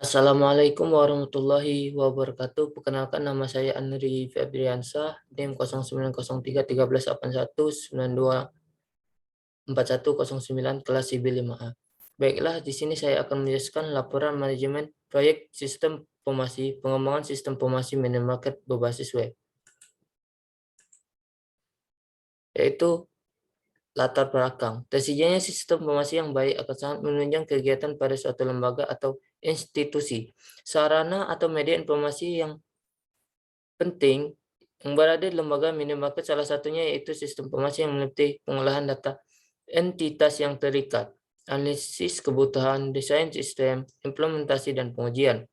Assalamualaikum warahmatullahi wabarakatuh. Perkenalkan, nama saya Andri Febriansah, NIM 0903 1381924109 kelas IB 5A. Baiklah, di sini saya akan menjelaskan laporan manajemen proyek sistem informasi, pengembangan sistem informasi minimarket berbasis web, yaitu latar belakang. Tersedianya sistem informasi yang baik akan sangat menunjang kegiatan pada suatu lembaga atau institusi. Sarana atau media informasi yang penting yang berada di lembaga minimarket salah satunya yaitu sistem informasi yang meliputi pengolahan data entitas yang terikat, analisis kebutuhan, desain sistem, implementasi, dan pengujian.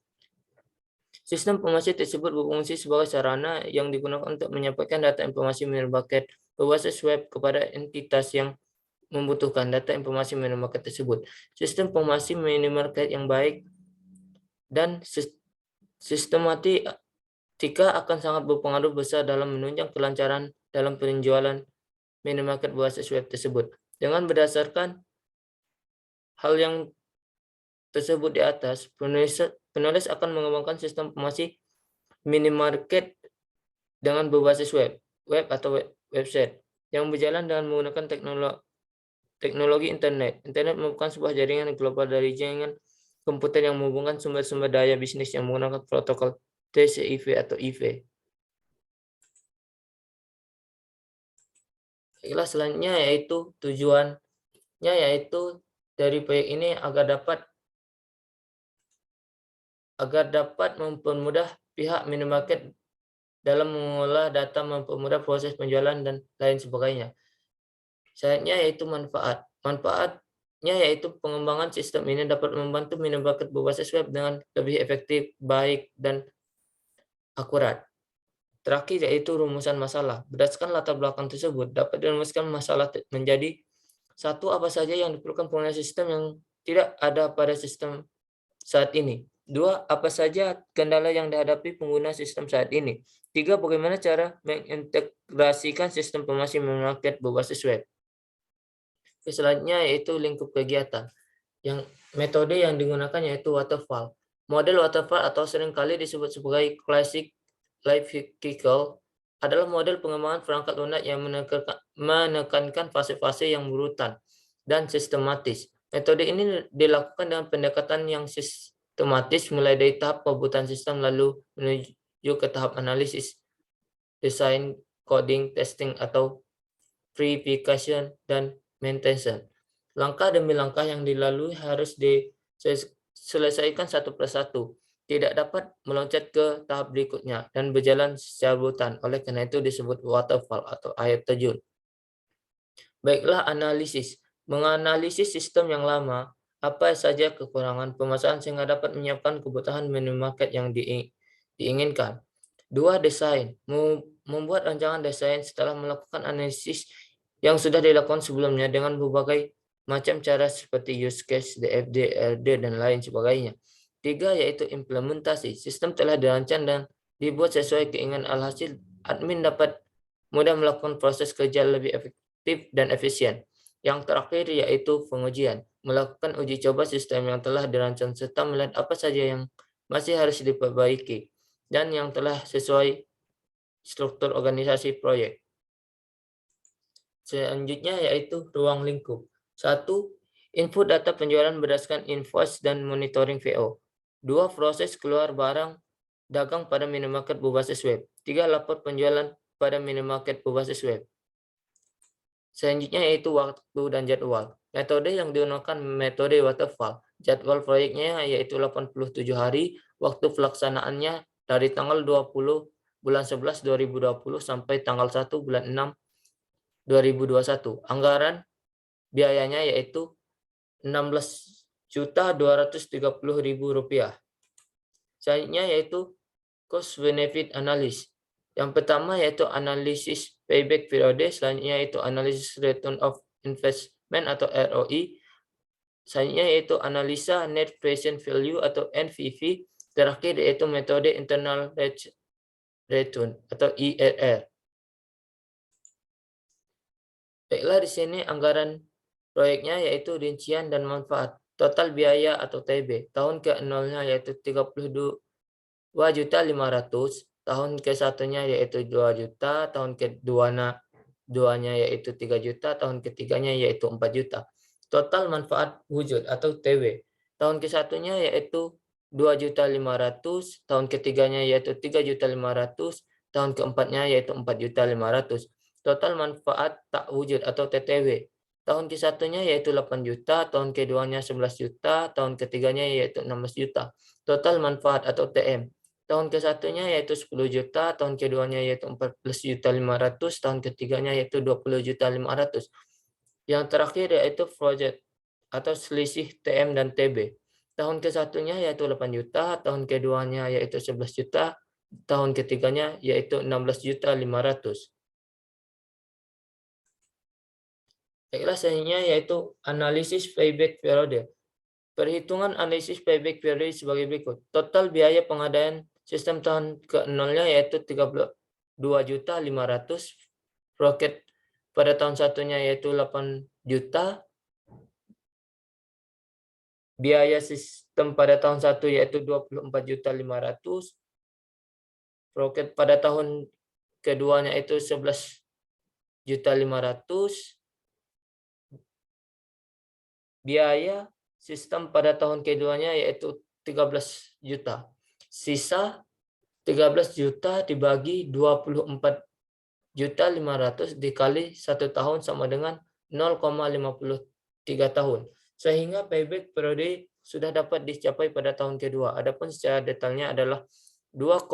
Sistem informasi tersebut berfungsi sebagai sarana yang digunakan untuk menyampaikan data informasi minimarket berbasis web kepada entitas yang membutuhkan data informasi minimarket tersebut. Sistem informasi minimarket yang baik dan sistematik akan sangat berpengaruh besar dalam menunjang kelancaran dalam penjualan minimarket berbasis web tersebut. Dengan berdasarkan hal yang tersebut di atas, penulis akan mengembangkan sistem informasi minimarket dengan berbasis web atau website yang berjalan dengan menggunakan teknologi internet. Internet merupakan sebuah jaringan global dari jaringan komputer yang menghubungkan sumber-sumber daya bisnis yang menggunakan protokol TCP/IP atau IP. Selanjutnya yaitu tujuannya yaitu dari proyek ini agar dapat mempermudah pihak minimarket dalam mengolah data, mempermudah proses penjualan, dan lain sebagainya. Selanjutnya yaitu manfaat. Manfaatnya yaitu pengembangan sistem ini dapat membantu minimarket berbasis web dengan lebih efektif, baik, dan akurat. Terakhir yaitu rumusan masalah. Berdasarkan latar belakang tersebut, dapat dirumuskan masalah menjadi satu, apa saja yang diperlukan pengguna sistem yang tidak ada pada sistem saat ini. Dua, apa saja kendala yang dihadapi pengguna sistem saat ini. Tiga, bagaimana cara mengintegrasikan sistem informasi minimarket berbasis web. Selanjutnya yaitu lingkup kegiatan. Yang metode yang digunakan yaitu waterfall. Model waterfall atau seringkali disebut sebagai classic life cycle adalah model pengembangan perangkat lunak yang menekankan fase-fase yang berurutan dan sistematis. Metode ini dilakukan dengan pendekatan yang sistematis mulai dari tahap pembuatan sistem lalu menuju ke tahap analisis, desain, coding, testing atau verification, dan maintenance. Langkah demi langkah yang dilalui harus diselesaikan satu persatu, tidak dapat meloncat ke tahap berikutnya dan berjalan secara berurutan. Oleh karena itu disebut waterfall atau air terjun. Baiklah, analisis. Menganalisis sistem yang lama, apa saja kekurangan pemasaran sehingga dapat menyiapkan kebutuhan minimarket yang diinginkan. Dua, desain. Membuat rancangan desain setelah melakukan analisis yang sudah dilakukan sebelumnya dengan berbagai macam cara seperti use case, DFD, LD, dan lain sebagainya. Tiga, yaitu implementasi. Sistem telah dirancang dan dibuat sesuai keinginan, alhasil admin dapat mudah melakukan proses kerja lebih efektif dan efisien. Yang terakhir yaitu pengujian. Melakukan uji coba sistem yang telah dirancang serta melihat apa saja yang masih harus diperbaiki dan yang telah sesuai struktur organisasi proyek. Selanjutnya yaitu ruang lingkup. 1. Input data penjualan berdasarkan invoice dan monitoring VO. 2. Proses keluar barang dagang pada minimarket berbasis web. 3. Lapor penjualan pada minimarket berbasis web. Selanjutnya yaitu waktu dan jadwal. Metode yang digunakan metode waterfall. Jadwal proyeknya yaitu 87 hari, waktu pelaksanaannya dari tanggal 20 bulan 11 2020 sampai tanggal 1 bulan 6 2021. Anggaran biayanya yaitu Rp16.230.000. Selanjutnya yaitu cost benefit analysis. Yang pertama yaitu analisis payback periode, selanjutnya yaitu analisis return of investment atau ROI, selanjutnya yaitu analisa net present value atau NPV, terakhir yaitu metode internal rate return atau IRR. Baiklah, di sini anggaran proyeknya yaitu rincian dan manfaat. Total biaya atau TB. Tahun ke-0-nya yaitu 32.500.000, tahun ke-1-nya yaitu 2 juta, tahun ke-2-nya yaitu 3 juta, tahun ketiganya yaitu 4 juta. Total manfaat wujud atau TW. Tahun ke-1-nya yaitu 2.500.000, tahun ketiganya yaitu 3.500.000, tahun keempatnya yaitu 4.500.000. Total manfaat tak wujud atau TTW. Tahun ke-1-nya yaitu 8 juta, tahun ke-2-nya 11 juta, tahun ketiganya yaitu 16 juta. Total manfaat atau TM. Tahun ke-1-nya yaitu 10 juta, tahun ke-2-nya yaitu 14.500.000, tahun ketiganya yaitu 20.500.000. Yang terakhir yaitu project atau selisih TM dan TB. Tahun ke-1-nya yaitu 8 juta, tahun ke-2-nya yaitu 11 juta, tahun ketiganya yaitu 16.500.000. Baiklah, selanjutnya yaitu analisis payback period. Perhitungan analisis payback period sebagai berikut. Total biaya pengadaan sistem tahun ke-0-nya yaitu 32.500.000. Roket pada tahun satunya yaitu 8 juta. Biaya sistem pada tahun 1 yaitu 24.500.000. Roket pada tahun keduanya itu 11.500.000. Biaya sistem pada tahun keduanya yaitu 13 juta. Sisa 13 juta dibagi 24.500.000 dikali 1 tahun sama dengan 0,53 tahun. Sehingga payback periode sudah dapat dicapai pada tahun kedua. Adapun secara detailnya adalah 2,5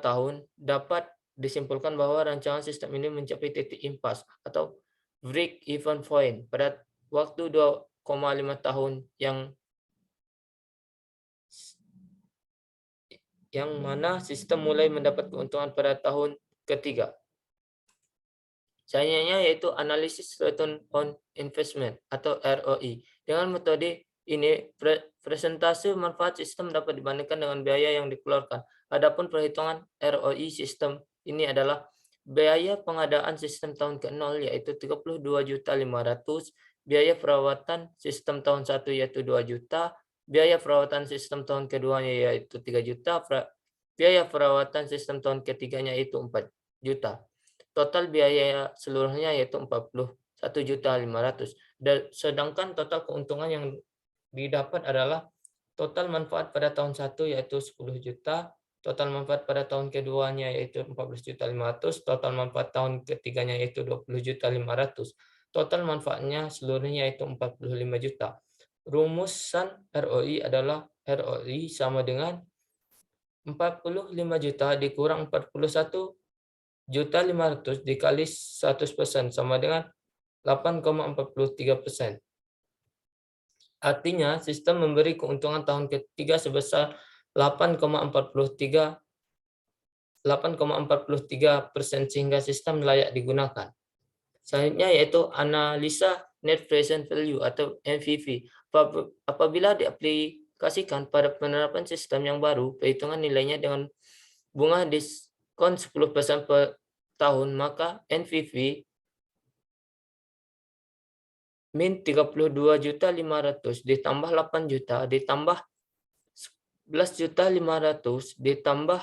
tahun. Dapat disimpulkan bahwa rancangan sistem ini mencapai titik impas atau break even point pada waktu 2,5 tahun yang mana sistem mulai mendapat keuntungan pada tahun ketiga. Selanjutnya yaitu analisis return on investment atau ROI. Dengan metode ini, presentase manfaat sistem dapat dibandingkan dengan biaya yang dikeluarkan. Adapun perhitungan ROI sistem ini adalah biaya pengadaan sistem tahun ke-0 yaitu 32.500.000, biaya perawatan sistem tahun 1 yaitu 2 juta, biaya perawatan sistem tahun keduanya yaitu 3 juta, biaya perawatan sistem tahun ketiganya yaitu 4 juta. Total biaya seluruhnya yaitu 41.500.000. Sedangkan total keuntungan yang didapat adalah total manfaat pada tahun 1 yaitu 10 juta, total manfaat pada tahun keduanya yaitu 14.500.000, total manfaat tahun ketiganya yaitu 20.500.000. Total manfaatnya seluruhnya yaitu 45 juta. Rumusan ROI adalah ROI sama dengan 45 juta dikurang 41.500.000 dikali 100% sama dengan 8,43%. Artinya, sistem memberi keuntungan tahun ketiga sebesar 8,43% sehingga sistem layak digunakan. Selanjutnya yaitu analisa net present value atau NPV. Apabila diaplikasikan pada penerapan sistem yang baru, perhitungan nilainya dengan bunga diskon 10% per tahun, maka NPV min 32.500.000 ditambah 8 juta ditambah 11.500.000 ditambah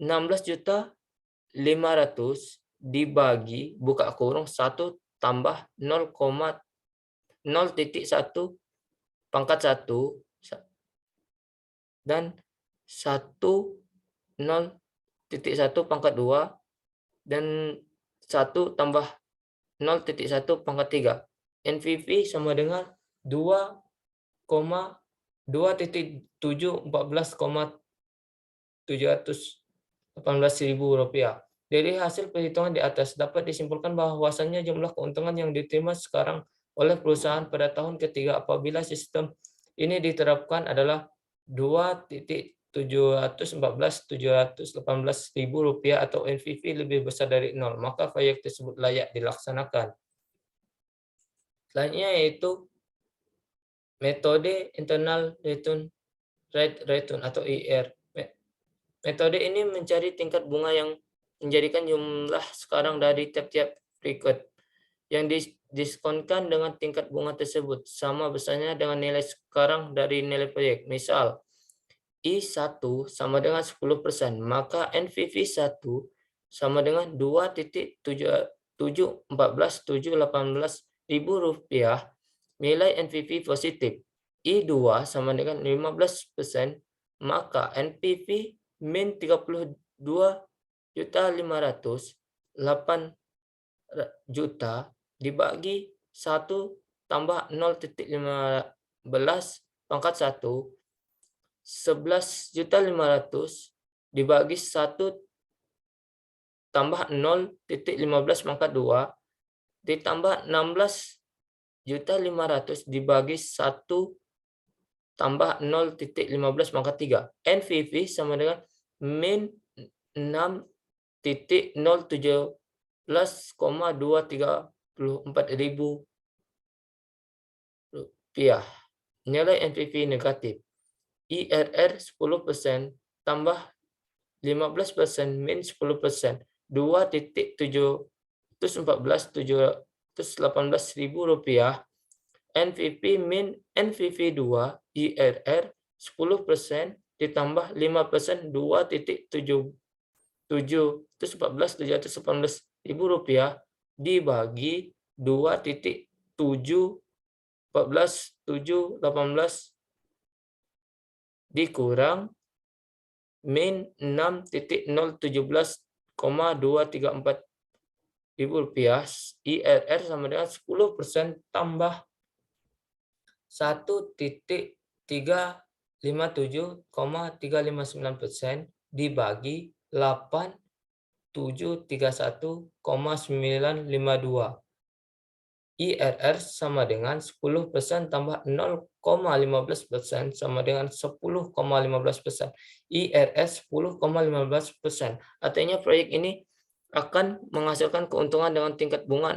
16.500.000 dibagi buka kurung 1 tambah 0,0.1 pangkat 1 dan 0.1 pangkat 2 dan 1 tambah 0.1 pangkat 3. NPV sama dengan 2,2,714,718 ribu rupiah. Dari hasil perhitungan di atas dapat disimpulkan bahwasannya jumlah keuntungan yang diterima sekarang oleh perusahaan pada tahun ketiga apabila sistem ini diterapkan adalah 2.714.718 ribu rupiah atau NPV lebih besar dari 0, maka proyek tersebut layak dilaksanakan. Selanjutnya yaitu metode internal rate return atau IR. Metode ini mencari tingkat bunga yang menjadikan jumlah sekarang dari tiap-tiap berikut, yang diskonkan dengan tingkat bunga tersebut sama besarnya dengan nilai sekarang dari nilai proyek. Misal, I1 sama dengan 10%, maka NPV 1 sama dengan 2.714.718 rupiah nilai NPV positif. I2 sama dengan 15%, maka NPV min 32.508 juta dibagi 1 tambah 0,15 pangkat 1, 11.500 dibagi 1 tambah 0,15 pangkat 2 ditambah 16.500 dibagi 1 tambah 0,15 pangkat 3. NPV sama dengan min 6.017,234 ribu rupiah. Nilai NPV negatif. IRR 10% tambah 15% min 10%, 2.718.718 rupiah. NPV min NPV 2 IRR 10% ditambah 5% 2.718.718 rupiah dibagi 2.714.718 dikurang min 6.017,234 ribu rupiah. IRR sama dengan 10% tambah 1.357,359% dibagi 8.731,952. IRR sama dengan 10% tambah 0,15% sama dengan 10,15%. IRR 10,15%. Artinya proyek ini akan menghasilkan keuntungan dengan tingkat bunga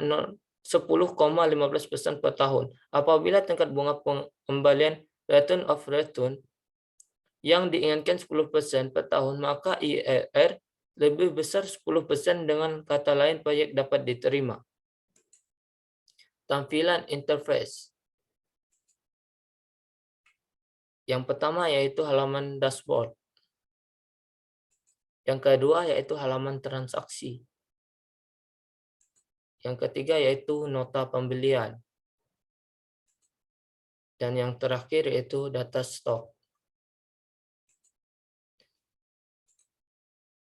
10,15% per tahun. Apabila tingkat bunga pengembalian return of return yang diinginkan 10% per tahun, maka IRR lebih besar 10%. Dengan kata lain, proyek dapat diterima. Tampilan interface. Yang pertama yaitu halaman dashboard. Yang kedua yaitu halaman transaksi. Yang ketiga yaitu nota pembelian. Dan yang terakhir yaitu data stok.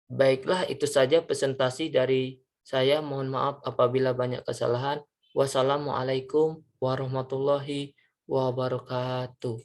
Baiklah, itu saja presentasi dari saya. Mohon maaf apabila banyak kesalahan. Wassalamualaikum warahmatullahi wabarakatuh.